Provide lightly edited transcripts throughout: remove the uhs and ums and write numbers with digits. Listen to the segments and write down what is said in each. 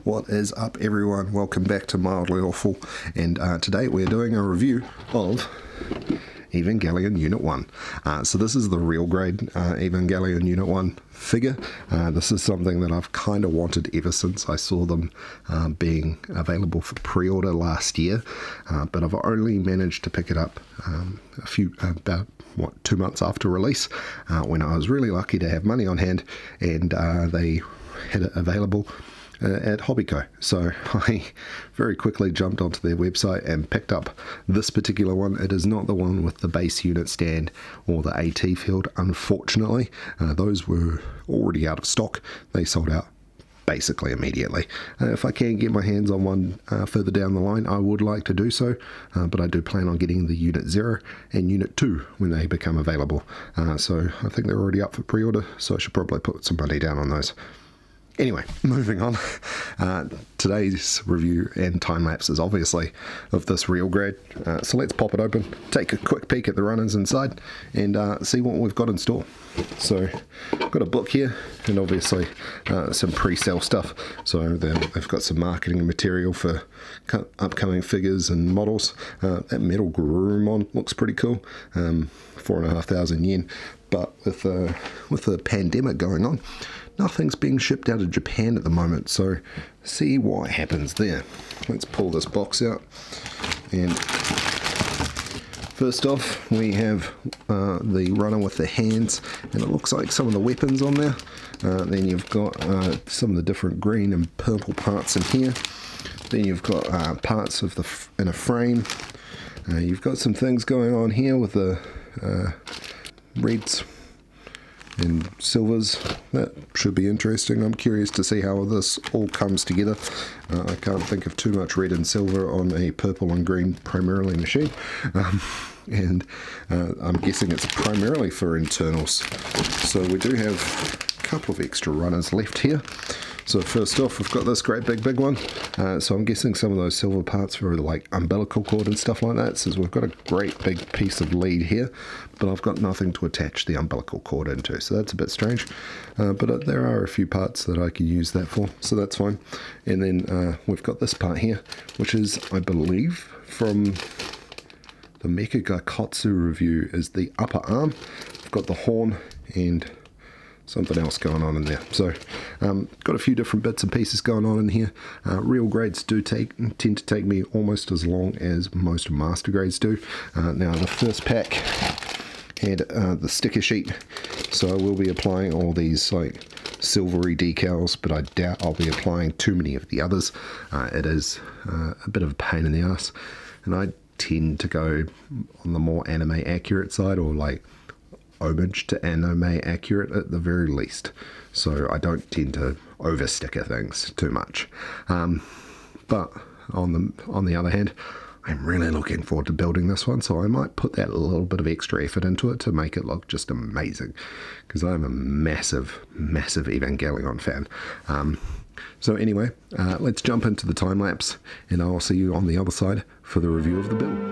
What is up, everyone? Welcome back to Mildly Awful, and today we're doing a review of Evangelion Unit 1. So this is the real grade Evangelion Unit 1 figure. This is something that I've kind of wanted ever since I saw them being available for pre-order last year, but I've only managed to pick it up about 2 months after release, when I was really lucky to have money on hand, and they had it available at Hobbyco. So I very quickly jumped onto their website and picked up this particular one. It is not the one with the base unit stand or the AT field, unfortunately. Those were already out of stock. They sold out basically immediately. If I can get my hands on one further down the line, I would like to do so, but I do plan on getting the Unit 0 and Unit 2 when they become available. So I think they're already up for pre-order, so I should probably put some money down on those. Anyway, moving on. Today's review and time lapse is obviously of this real grade. So let's pop it open, take a quick peek at the runners inside, and see what we've got in store. So I've got a book here, and obviously some pre-sale stuff. So they've got some marketing material for upcoming figures and models. That metal Garurumon looks pretty cool. 4,500 yen. But with the pandemic going on, nothing's being shipped out of Japan at the moment, so see what happens there. Let's pull this box out, and first off we have the runner with the hands, and it looks like some of the weapons on there. Then you've got some of the different green and purple parts in here. Then you've got parts of in a frame. You've got some things going on here with the reds and silvers. That should be interesting. I'm curious to see how this all comes together. I can't think of too much red and silver on a purple and green primarily machine, and I'm guessing it's primarily for internals. So we do have a couple of extra runners left here. So first off, we've got this great big one. So I'm guessing some of those silver parts for like umbilical cord and stuff like that. So we've got a great big piece of lead here, but I've got nothing to attach the umbilical cord into. So that's a bit strange. But there are a few parts that I can use that for, so that's fine. And then we've got this part here, which is, I believe, from the Mecha Gaikotsu review, is the upper arm. I've got the horn and something else going on in there. So got a few different bits and pieces going on in here. Real grades do tend to take me almost as long as most master grades do. Now the first pack had the sticker sheet, so I will be applying all these like silvery decals, but I doubt I'll be applying too many of the others. It is a bit of a pain in the ass, and I tend to go on the more anime accurate side, or like homage to anime accurate at the very least, so I don't tend to over sticker things too much. But on the other hand, I'm really looking forward to building this one, so I might put that little bit of extra effort into it to make it look just amazing, because I'm a massive Evangelion fan. So anyway, let's jump into the time lapse, and I'll see you on the other side for the review of the build.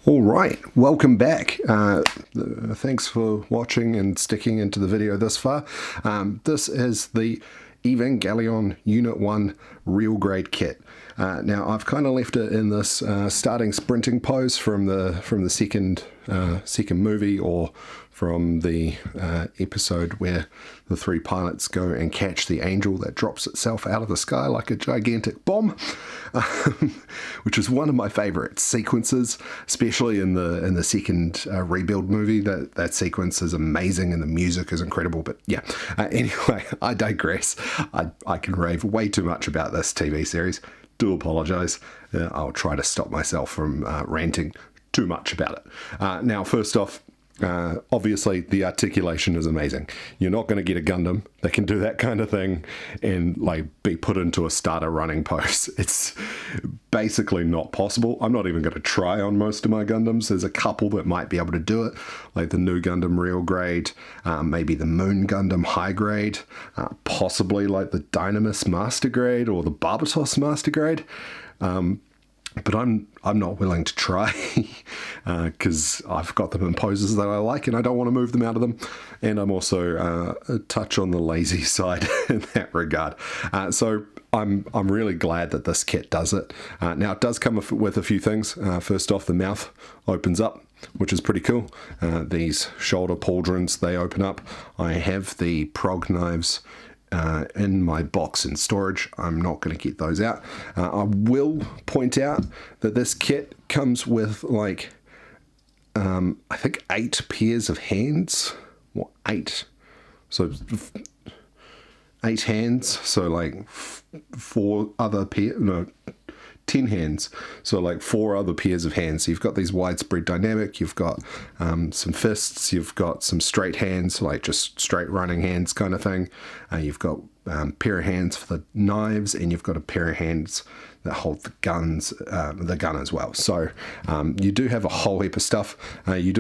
All right, welcome back. Thanks for watching and sticking into the video this far. This is the Evangelion Unit 1 Real Grade Kit. Now I've kind of left it in this starting sprinting pose from the second movie, or from the episode where the three pilots go and catch the angel that drops itself out of the sky like a gigantic bomb, which is one of my favorite sequences, especially in the second rebuild movie. That sequence is amazing and the music is incredible. But yeah, anyway, I digress. I can rave way too much about this TV series. Do apologize. I'll try to stop myself from ranting too much about it. Now, first off, obviously the articulation is amazing. You're not going to get a Gundam that can do that kind of thing and like be put into a starter running pose. It's basically not possible. I'm not even going to try on most of my Gundams. There's a couple that might be able to do it, like the New Gundam Real Grade, maybe the Moon Gundam High Grade, possibly like the Dynamis Master Grade or the Barbatos Master Grade. But I'm not willing to try because I've got them in poses that I like and I don't want to move them out of them. And I'm also a touch on the lazy side in that regard. So I'm really glad that this kit does it. Now it does come with a few things. First off, the mouth opens up, which is pretty cool. These shoulder pauldrons, they open up. I have the prog knives in my box in storage. I'm not going to get those out. I will point out that this kit comes with like I think 8 pairs of hands. What, 8? So 8 hands. So like 4 other 10 hands, so like 4 other pairs of hands. So you've got these widespread dynamic, you've got some fists, you've got some straight hands, like just straight running hands kind of thing. You've got pair of hands for the knives, and you've got a pair of hands that hold the guns, the gun as well. So you do have a whole heap of stuff. It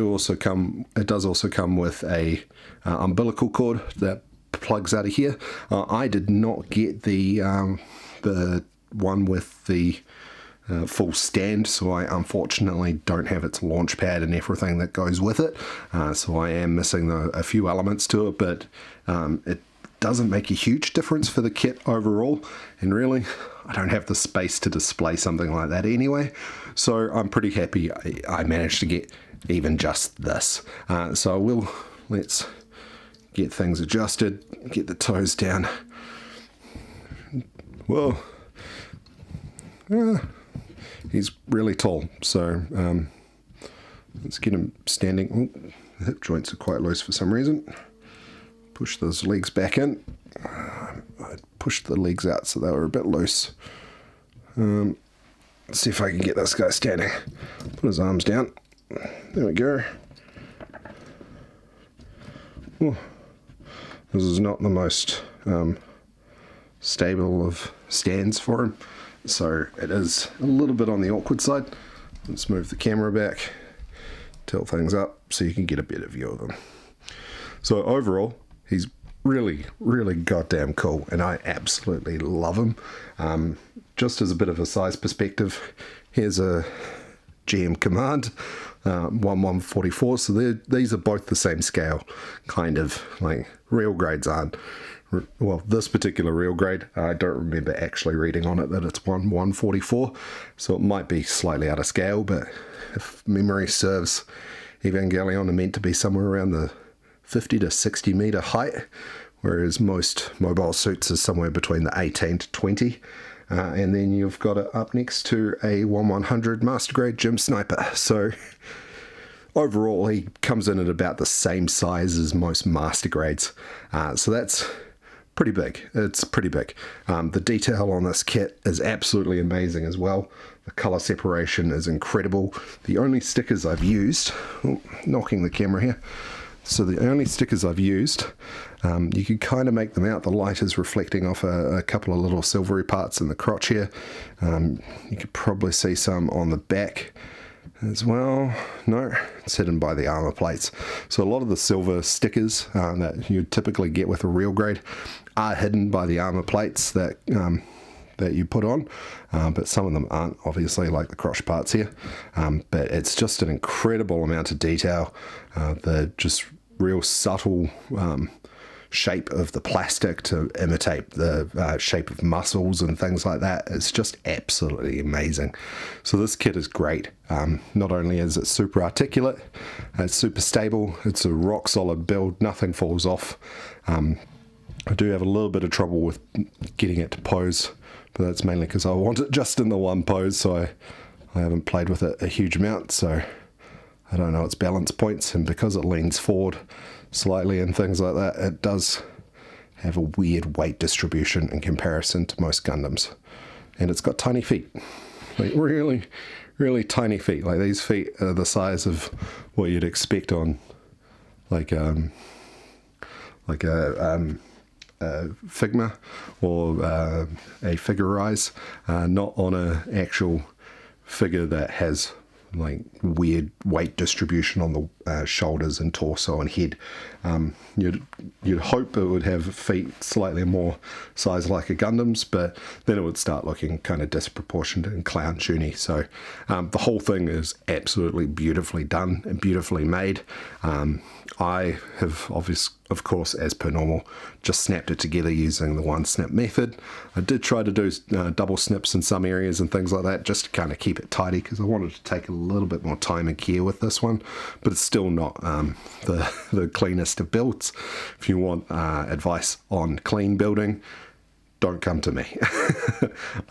does also come with a umbilical cord that plugs out of here. I did not get the one with the full stand, so I unfortunately don't have its launch pad and everything that goes with it, so I am missing a few elements to it, but it doesn't make a huge difference for the kit overall, and really I don't have the space to display something like that anyway, so I'm pretty happy I managed to get even just this. So let's get things adjusted, get the toes down. Whoa. He's really tall, so let's get him standing. Oh, the hip joints are quite loose for some reason. Push those legs back in. I pushed the legs out so they were a bit loose. Let's see if I can get this guy standing. Put his arms down. There we go. Oh, this is not the most stable of stands for him, so it is a little bit on the awkward side. Let's move the camera back, tilt things up so you can get a better view of him. So overall, he's really, really goddamn cool, and I absolutely love him. Just as a bit of a size perspective, here's a GM Command 1144, so these are both the same scale, kind of. Like, real grades aren't. Well, this particular real grade, I don't remember actually reading on it that it's 144, so it might be slightly out of scale, but if memory serves, Evangelion are meant to be somewhere around the 50 to 60 meter height, whereas most mobile suits are somewhere between the 18 to 20. And then you've got it up next to a 1100 Master Grade Gym Sniper. So overall, he comes in at about the same size as most Master Grades. So that's pretty big. It's pretty big. The detail on this kit is absolutely amazing as well. The color separation is incredible. The only stickers I've used, knocking the camera here. So the only stickers I've used, you can kind of make them out. The light is reflecting off a couple of little silvery parts in the crotch here. You could probably see some on the back as well. No, it's hidden by the armor plates. So a lot of the silver stickers that you typically get with a real grade are hidden by the armor plates that that you put on, but some of them aren't, obviously, like the crotch parts here. But it's just an incredible amount of detail. The just real subtle shape of the plastic to imitate the shape of muscles and things like that. It's just absolutely amazing. So this kit is great. Not only is it super articulate, it's super stable, it's a rock solid build, nothing falls off. I do have a little bit of trouble with getting it to pose, but that's mainly because I want it just in the one pose, so I haven't played with it a huge amount, so I don't know its balance points, and because it leans forward slightly and things like that, it does have a weird weight distribution in comparison to most Gundams. And it's got tiny feet, like really, really tiny feet. Like these feet are the size of what you'd expect on like a Figma or a Figurize, not on an actual figure that has like weird weight distribution on the shoulders and torso and head. You'd hope it would have feet slightly more size like a Gundam's, but then it would start looking kind of disproportionate and clown-toony. So the whole thing is absolutely beautifully done and beautifully made. I have of course, as per normal, just snapped it together using the one snip method. I did try to do double snips in some areas and things like that, just to kind of keep it tidy, because I wanted to take a little bit more time and care with this one, but it's still not the cleanest of builds. If you want advice on clean building, don't come to me.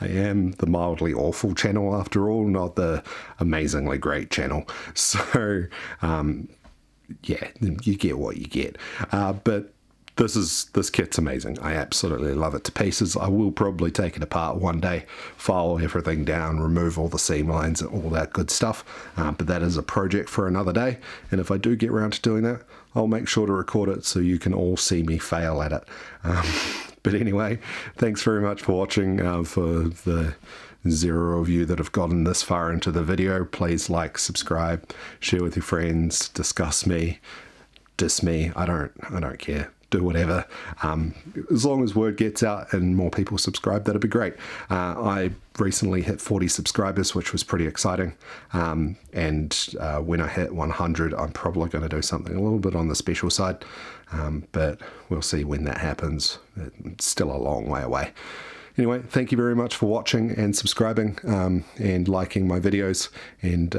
I am the mildly awful channel after all, not the amazingly great channel. So yeah, you get what you get. But this kit's amazing. I absolutely love it to pieces. I will probably take it apart one day, file everything down, remove all the seam lines and all that good stuff. But that is a project for another day. And if I do get around to doing that, I'll make sure to record it so you can all see me fail at it. But anyway, thanks very much for watching. For the 0 of you that have gotten this far into the video, please like, subscribe, share with your friends, discuss me, diss me. I don't care. Do whatever. As long as word gets out and more people subscribe, that'd be great. I recently hit 40 subscribers, which was pretty exciting. And when I hit 100, I'm probably going to do something a little bit on the special side. But we'll see when that happens. It's still a long way away. Anyway, thank you very much for watching and subscribing and liking my videos and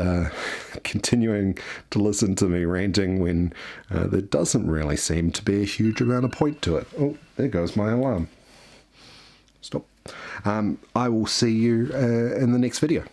continuing to listen to me ranting when there doesn't really seem to be a huge amount of point to it. Oh, there goes my alarm. Stop. I will see you in the next video.